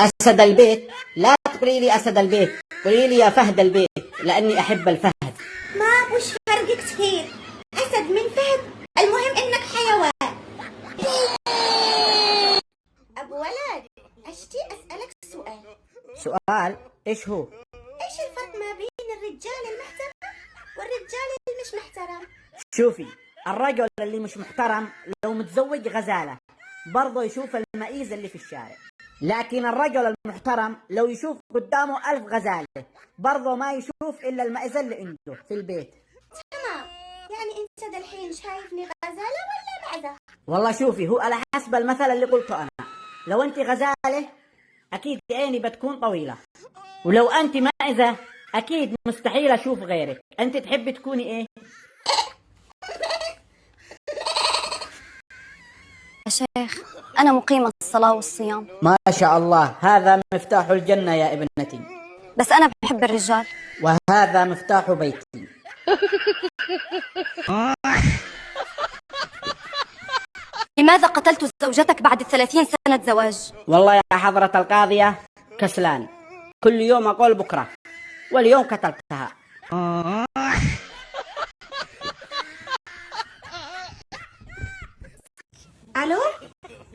أسد البيت؟ لا تقولي لي أسد البيت، قولي لي يا فهد البيت، لأني أحب الفهد. ما وش فرق كثير، أسد من فهد، المهم إنك حيوان. أبو ولد، أشتي أسألك سؤال. سؤال؟ إيش هو؟ إيش الفرق ما بين الرجال المحترم والرجال اللي مش محترم؟ شوفي، الرجل اللي مش محترم لو متزوج غزالة برضه يشوف المئيزة اللي في الشارع، لكن الرجل المحترم لو يشوف قدامه 1000 غزالة برضه ما يشوف إلا المئيزة اللي عنده في البيت. تمام، يعني أنت دالحين شايفني غزالة ولا معزة؟ والله شوفي، هو على حسب المثل اللي قلته أنا، لو أنت غزالة أكيد عيني بتكون طويلة، ولو أنت معزة أكيد مستحيل أشوف غيرك. أنت تحبي تكوني إيه؟ يا شيخ أنا مقيمة الصلاة والصيام. ما شاء الله، هذا مفتاح الجنة يا ابنتي. بس أنا بحب الرجال. وهذا مفتاح بيتي. لماذا قتلت زوجتك بعد 30 سنة زواج؟ والله يا حضرة القاضية كسلان، كل يوم أقول بكرة، واليوم قتلتها. ألو؟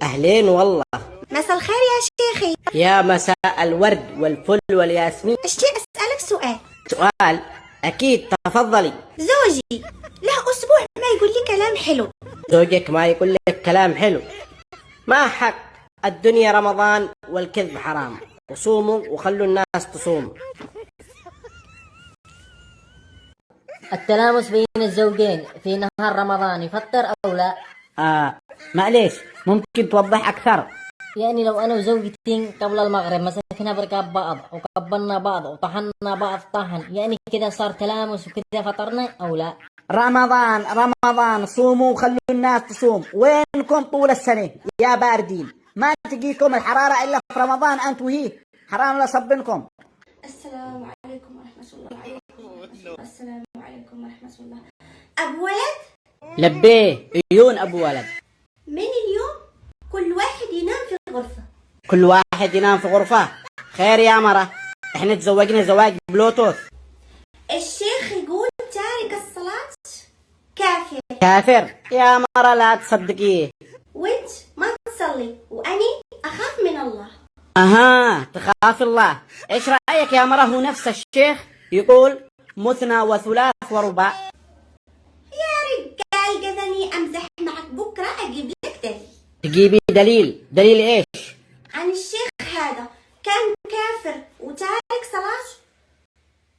أهلين والله. مساء الخير يا شيخي. يا مساء الورد والفل والياسمين. أشتي أسألك سؤال. سؤال؟ أكيد، تفضلي. زوجي له أسبوع ما يقول لي كلام حلو. زوجك ما يقول لك كلام حلو؟ ما حق، الدنيا رمضان والكذب حرام، وصوموا وخلوا الناس تصوم. التلامس بين الزوجين في نهار رمضان يفطر أو لا؟ معليش، ممكن توضح أكثر؟ يعني لو أنا وزوجتي قبل المغرب مسكنا بركاب بعض وقبلنا بعض وطحنا بعض طحن، يعني كذا صار تلامس وكذا فطرنا أو لا؟ رمضان صوموا وخلوا الناس تصوم، وينكم طول السنة يا باردين؟ ما تجيكم الحرارة إلا في رمضان أنت وهي، حرام لا صبنكم. السلام عليكم ورحمة الله. السلام عليكم ورحمة الله. أبو ولد؟ لبيه، عيون أبو ولد. من اليوم كل واحد ينام في غرفة. كل واحد ينام في غرفة؟ خير يا مرة، احنا تزوجنا زواج بلوتوث. الشيخ يقول تارك الصلاة كافر. كافر؟ يا مرة لا تصدقيه. وانت ما تصلي وأني أخاف من الله. تخاف الله. ايش رأيك يا مرة، هو نفس الشيخ يقول مثنى وثلاث ورباع. يا رجال قذني أمزح معك، بكرة أجيب لك دليل. تجيبي دليل؟ دليل ايش؟ عن الشيخ هذا كان كافر وتارك صلاة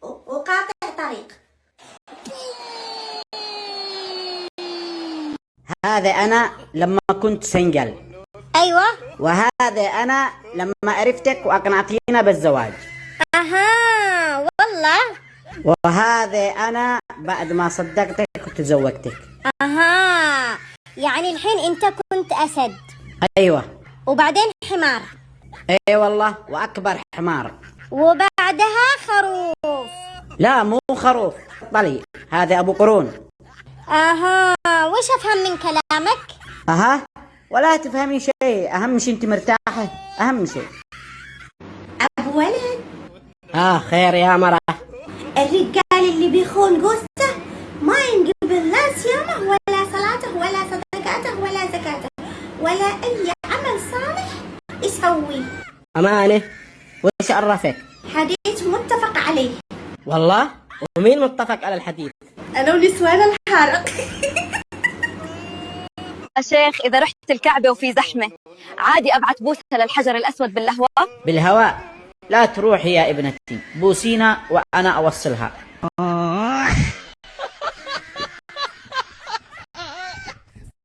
وقاطع طريق. هذا أنا لما كنت سنجل. أيوة. وهذا أنا لما عرفتك وأقنعتينا بالزواج. والله. وهذا أنا بعد ما صدقتك وتزوجتك. يعني الحين أنت كنت أسد. أيوة. وبعدين حمار. أي والله، وأكبر حمار. وبعدها خروف. لا مو خروف، طلي، هذا أبو قرون. وش أفهم من كلامك؟ ولا تفهمي شيء، أهم شيء أنت مرتاحة، أهم شيء. أبو ولد. خير يا مرة. الرجال اللي بيخون قوسته ما ينقبل لا صيامه ولا صلاته ولا صدقاته ولا زكاته ولا أي عمل صالح يسويه. أمانة؟ وش عرفك؟ حديث متفق عليه. والله؟ ومين متفق على الحديث؟ أنا ونسوان الحارق. يا شيخ إذا رحت الكعبة وفي زحمة عادي أبعت بوسة للحجر الأسود بالهواء؟ بالهواء؟ لا تروحي يا ابنتي، بوسينا وأنا أوصلها.